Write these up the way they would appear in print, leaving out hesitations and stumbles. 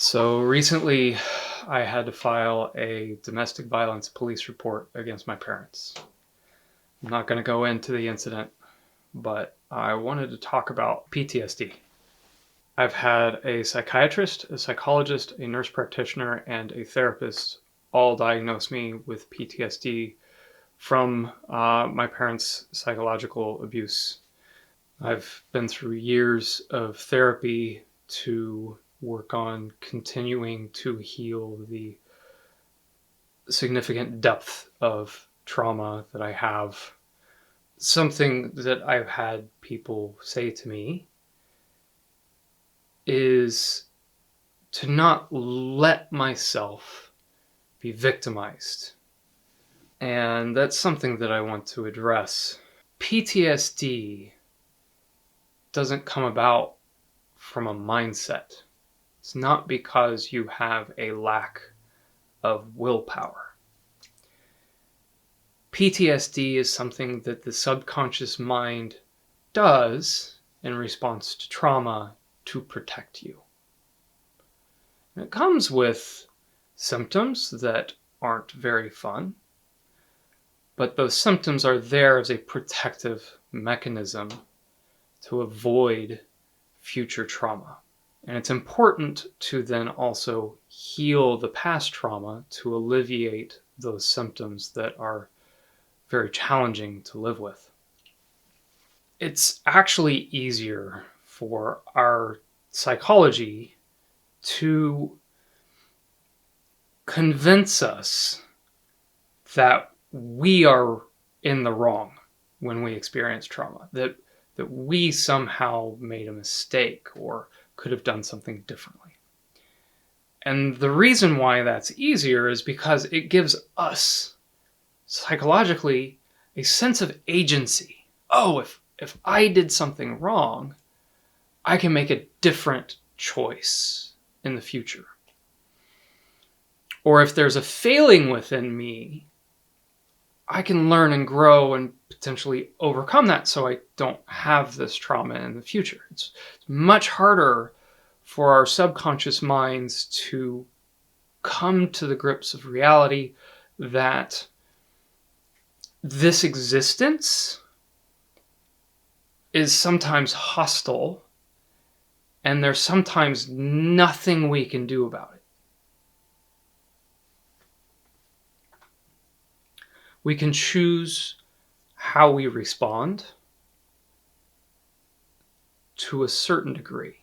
So recently, I had to file a domestic violence police report against my parents. I'm not going to go into the incident, but I wanted to talk about PTSD. I've had a psychiatrist, a psychologist, a nurse practitioner, and a therapist all diagnose me with PTSD from my parents' psychological abuse. I've been through years of therapy to work on continuing to heal the significant depth of trauma that I have. Something that I've had people say to me is to not let myself be victimized. And that's something that I want to address. PTSD doesn't come about from a mindset. It's not because you have a lack of willpower. PTSD is something that the subconscious mind does in response to trauma to protect you. And it comes with symptoms that aren't very fun, but those symptoms are there as a protective mechanism to avoid future trauma. And it's important to then also heal the past trauma to alleviate those symptoms that are very challenging to live with. It's actually easier for our psychology to convince us that we are in the wrong when we experience trauma, that we somehow made a mistake or could have done something differently. And the reason why that's easier is because it gives us psychologically a sense of agency. Oh, if I did something wrong, I can make a different choice in the future. Or if there's a failing within me, I can learn and grow and potentially overcome that so I don't have this trauma in the future. It's much harder for our subconscious minds to come to the grips of reality that this existence is sometimes hostile and there's sometimes nothing we can do about it. We can choose how we respond to a certain degree.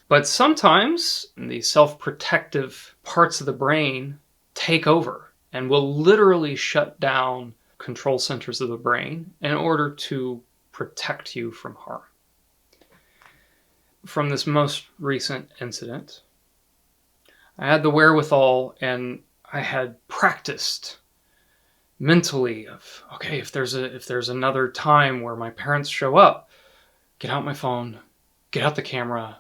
But sometimes the self-protective parts of the brain take over and will literally shut down control centers of the brain in order to protect you from harm. From this most recent incident, I had the wherewithal and I had practiced mentally of, okay, if there's another time where my parents show up, get out my phone, get out the camera,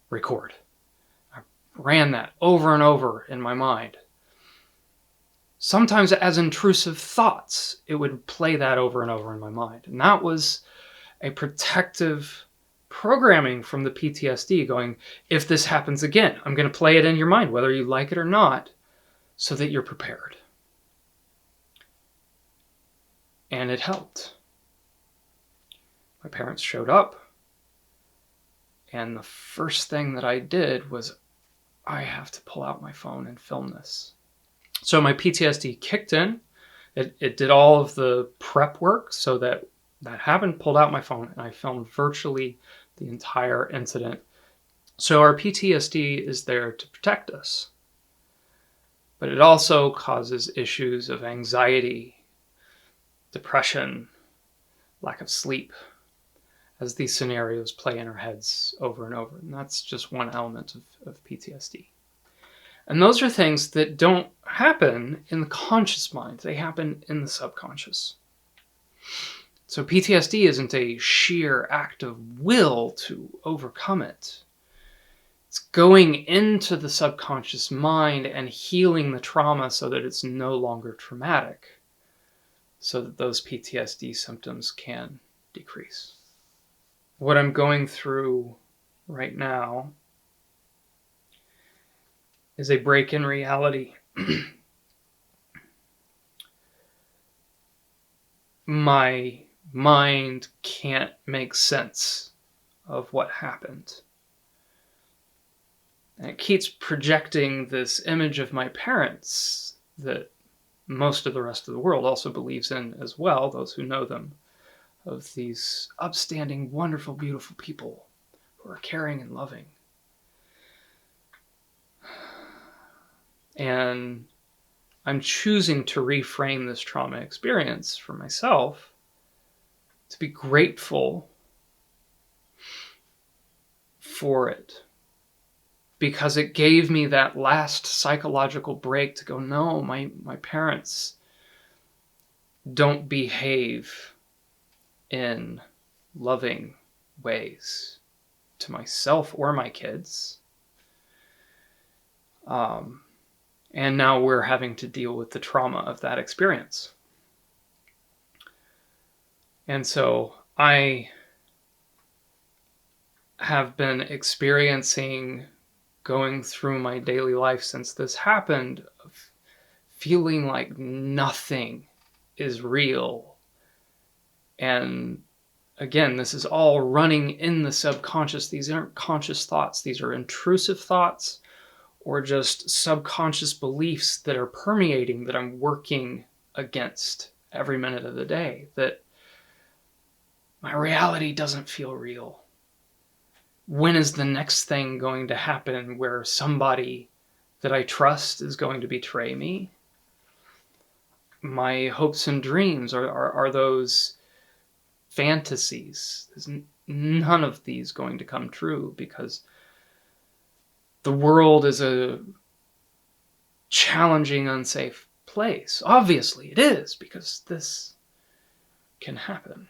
record. I ran that over and over in my mind. Sometimes as intrusive thoughts, it would play that over and over in my mind. And that was a protective programming from the PTSD going, if this happens again, I'm going to play it in your mind, whether you like it or not, so that you're prepared. And it helped. My parents showed up, and the first thing that I did was, I have to pull out my phone and film this. So my PTSD kicked in. It did all of the prep work so that happened, pulled out my phone, and I filmed virtually the entire incident. So our PTSD is there to protect us. But it also causes issues of anxiety, depression, lack of sleep, as these scenarios play in our heads over and over. And that's just one element of PTSD. And those are things that don't happen in the conscious mind. They happen in the subconscious. So PTSD isn't a sheer act of will to overcome it. It's going into the subconscious mind and healing the trauma so that it's no longer traumatic, so that those PTSD symptoms can decrease. What I'm going through right now is a break in reality. My mind can't make sense of what happened. And it keeps projecting this image of my parents that most of the rest of the world also believes in as well, those who know them, of these upstanding, wonderful, beautiful people who are caring and loving. And I'm choosing to reframe this trauma experience for myself to be grateful for it, because it gave me that last psychological break to go, no, my parents don't behave in loving ways to myself or my kids. And now we're having to deal with the trauma of that experience. And so I have been experiencing, going through my daily life since this happened, of feeling like nothing is real. And again, this is all running in the subconscious. These aren't conscious thoughts. These are intrusive thoughts or just subconscious beliefs that are permeating, that I'm working against every minute of the day, that my reality doesn't feel real. When is the next thing going to happen where somebody that I trust is going to betray me? My hopes and dreams are those fantasies. There's none of these going to come true, because the world is a challenging, unsafe place. Obviously it is, because this can happen.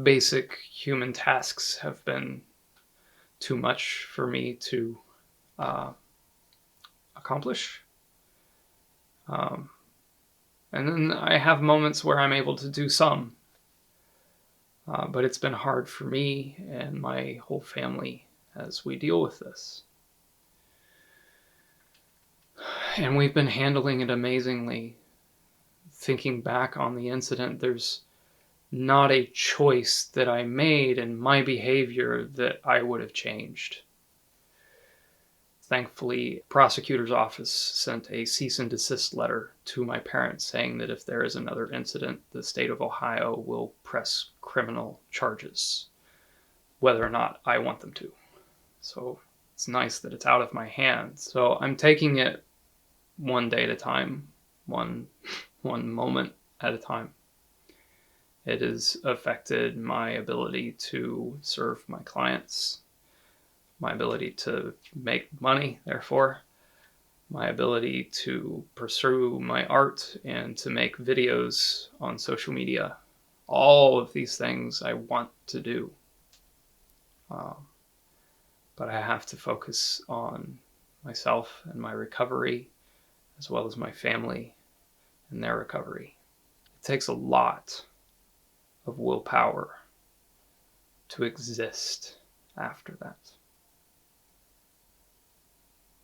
Basic human tasks have been too much for me to accomplish. And then I have moments where I'm able to do some. But it's been hard for me and my whole family as we deal with this. And we've been handling it amazingly. Thinking back on the incident, there's not a choice that I made in my behavior that I would have changed. Thankfully, prosecutor's office sent a cease and desist letter to my parents saying that if there is another incident, the state of Ohio will press criminal charges, whether or not I want them to. So it's nice that it's out of my hands. So I'm taking it one day at a time, one moment at a time. It has affected my ability to serve my clients, my ability to make money, therefore, my ability to pursue my art and to make videos on social media. All of these things I want to do. But I have to focus on myself and my recovery, as well as my family and their recovery. It takes a lot of willpower to exist after that.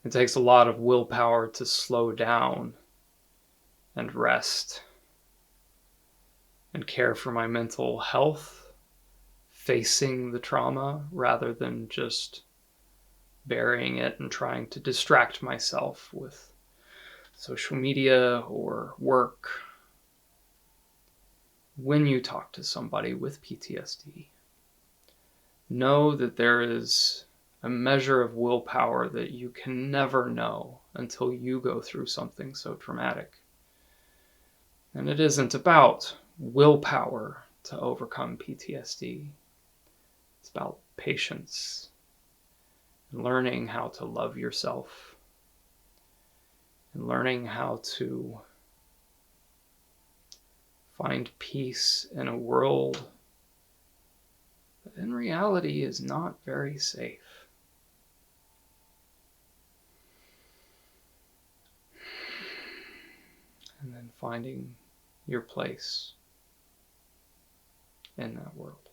It takes a lot of willpower to slow down and rest and care for my mental health, facing the trauma rather than just burying it and trying to distract myself with social media or work. When you talk to somebody with PTSD, know that there is a measure of willpower that you can never know until you go through something so traumatic. And it isn't about willpower to overcome PTSD. It's about patience and learning how to love yourself and learning how to find peace in a world that in reality is not very safe. And then finding your place in that world.